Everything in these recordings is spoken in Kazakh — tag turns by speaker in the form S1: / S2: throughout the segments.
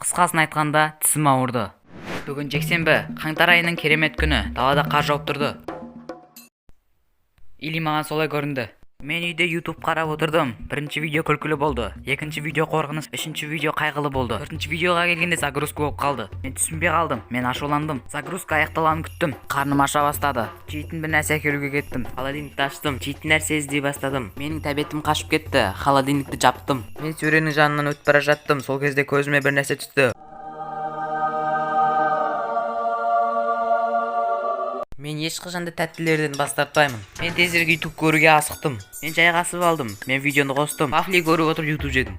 S1: Қысқасын айтқанда, тісім ауырды. Бүгін жексенбі, қаңтар айының керемет күні. Далада қар жауып тұрды. Или маған солай көрінді. Мен үйде YouTube қарап отырдым. Бірінші видео күлкілі болды. Екінші видео қорқыныш, үшінші видео қайғылы болды. Төртінші видеоға келгенде загрузка болып қалды. Мен түсінбей қалдым. Мен ашуландым. Загрузка аяқталғанын күттім. Қарным аша бастады. Жейтін бір нәрсе әкелуге кеттім. Холодильникті аштым. Жейтін нәрсе іздей бастадым. Менің тәбетім қашып кетті. Холодильникті жаптым. Мен сөренің жанынан өтіп бара жаттым. Сол кезде көзіме бір нәрсе түсті. Мен ешқашанда тәттілерден бас тартпаймын. Мен тезірек YouTube көруге асықтым. Мен жайғасып алдым. Мен видеоны қостым. Вафли көріп отырып YouTube жедім.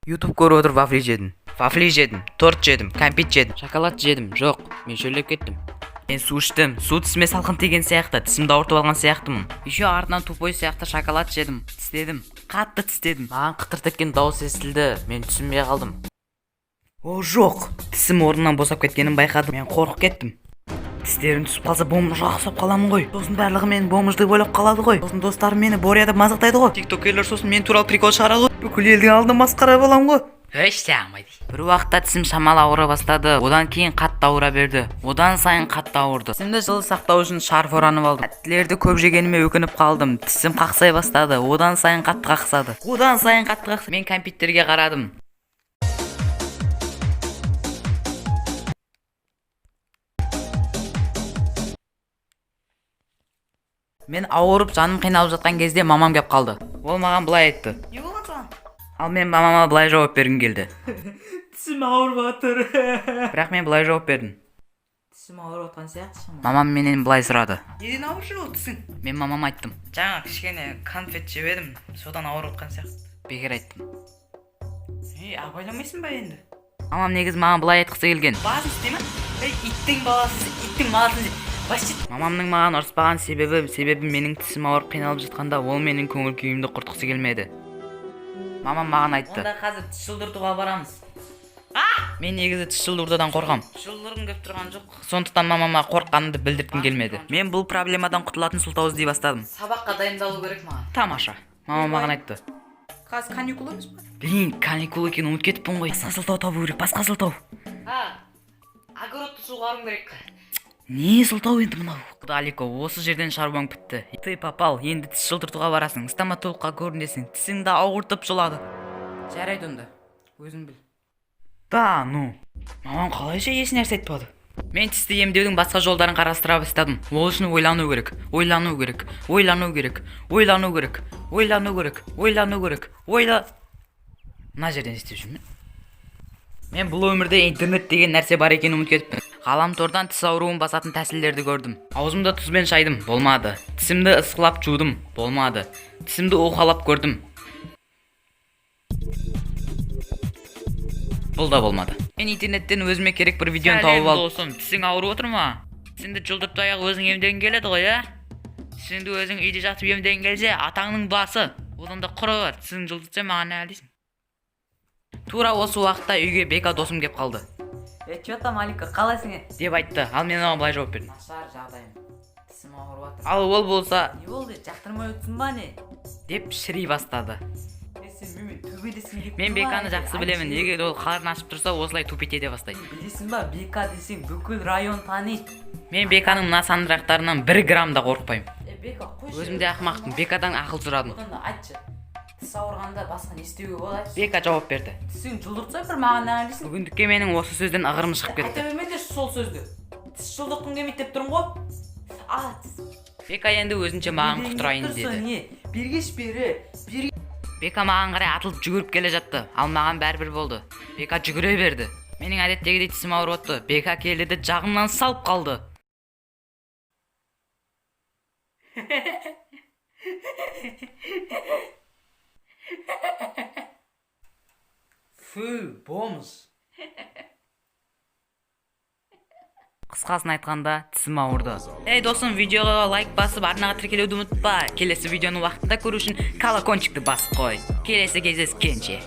S1: YouTube көріп отырып вафли жедім. Вафли жедім, торт жедім, кәмпит жедім, шоколад жедім. Жоқ, мен шөлеп кеттім. Мен су іштім. Су тісіме салқын тиген сияқты, тісімді ауыртып алған сияқтымын. Еще артынан тупой сияқты шоколад жедім. Тістедім. Қатты тістедім. Маған қытыр теткен дауыс естілді. Мен түсінбей қалдым. О, жоқ. Тісім орнынан босап кеткенін байқадым. Мен қорқып кеттім. Тістерім түсіп қалса бомж ұқсап қаламын ғой. Сосын барлығы мені бомжды ойлап қалады ғой. Сосын достарым мені борияда мазақтайды ғой. Тиктокерлер сосын мен туралы прикол шығарады ғой. Бүкіл елдің алдында масқара боламын ғой. Бір уақытта тісім шамалы ауыра бастады. Одан кейін қатты ауыра берді. Одан сайын қатты ауырды. Тісімді жылы сақтау үшін шарф оранып алдым. Тәттілерді көп жегеніме өкініп қалдым. Тісім қақсай бастады. Одан сайын қатты қақсады. Мен кәмпиттерге қарадым. Мен ауырып, жаным қиналып жатқан кезде мамам кеп қалды. Ол маған былай айтты. Не болған саған? Ал мен мамама былай жауап бергім келді. Тісім ауырып жатыр. Бірақ мен былай жауап бердім. Тісім ауырып жатқан сияқтысың. Мамам менен былай сұрады. Неден ауырып жүр ол тісің? Мен мамама айттым. Жаңа кішкене конфет жеп едім, содан ауырып жатқан сияқты. Бекер айттым. Абайламайсың ба енді? Мамам негіз маған былай айтқысы келген. Басын істей ме? Иттің баласы, иттің баласын. Мамамның маған ұрыспаған себебі менің тісім ауырып қиналып жатқанда ол менің көңіл күйімді құртқысы келмеді. Мамам маған айтты. Онда қазір тіс жұлдыртуға барамыз. Мен негізі тіс жұлдыртудан қорқам. Жұлдырғым келіп тұрған жоқ. Сондықтан мамама қорыққанымды білдірткім келмеді. Мен бұл проблемадан құтылатын сылтау іздей бастадым. Сабаққа дайындалу керек маған. Тамаша. Мамам маған айтты. Қазір каникул емес пе? Блин, каникул екенін ұмытып кетіппін ғой. Басқа сылтау табу керек, басқа сылтау. Огородты суғару керек. Не сылтау енді мынау? Далеко, осы жерден шаруаң бітті. Ты попал, енді тіс жылтыртуға барасың. Стоматологқа көрінесің. Тісіңді ауыртып жылады. Жарайды онда. Өзің біл. Да, ну. Мамам қалайша еш нәрсе айтпады. Мен тісті емдеудің басқа жолдарын қарастыра бастадым. Ол үшін ойлану керек. Мына жерден істеп жүрмін. Мен бұл өмірде интернет деген нәрсе бар екенін ұмытып кетіппін. Ғаламтордан тіс ауруын басатын тәсілдерді көрдім. Аузымда тұзбен шайдым, болмады. Тісімді ысқылап жудым, болмады. Тісімді уқалап көрдім. Бұл да болмады. Мен интернеттен өзіме керек бір видеоны тауып алдым. Досым, тісің ауырып отыр ма? Тісіңді жұлдыртпай-ақ өзің емдеген келеді ғой, а? Тісіңді өзің үйде жатып емдеген келсе, атаңның басы. Одан да құры бар. Тісің жұлдыртса маған не дейсің? Тура осы уақытта үйге Бека досым кеп қалды. Чё там, Алика, қалайсың деп айтты. Ал мен оған былай жауап бердім. Нашар жағдайым. Тісім ауырып жатыр. Ал ол болса, не болды? Жақтырмай өтсін ба не? Деп шірей бастады. Мен Беканы жақсы білемін. Егер ол қарын ашып тұрса, осылай тупет ете бастайды. Білесің ба, Бека десең бүкіл район таниды. Мен Беканың мына сандырақтарынан 1 грамм да қорықпаймын. Бека, қойшы. Өзімде ақымақпын. Бекадан ақыл сұрадым. Айтшы. Тіс ауырғанда басқа не істеуге болады? Бека жауап берді. Тісің жұлдыртса бір маған не дейсің? Бүгіндікке менің осы сөзден ығырым шығып кетті. Айта бермеңдер сол сөзді. Тіс жұлдыртқым келмейді деп тұрмын ғой. Бека енді өзінше маған құтырайын деді. Бергеш бері. Бека маған қарай атылып жүгіріп келе жатты. Ал маған бәрібір болды. Бека жүгіре берді. Менің әдеттегідей тісім ауырып отты. Бека келді де жағымнан салып қалды. Фу, бомж. Қысқасын айтқанда, тісім ауырды. Ей досым, видеоға лайк басып, арнаға тіркелуді ұмытпа. Келесі видеоны уақытында көру үшін колокольчикті басып қой. Келесі кездескенше.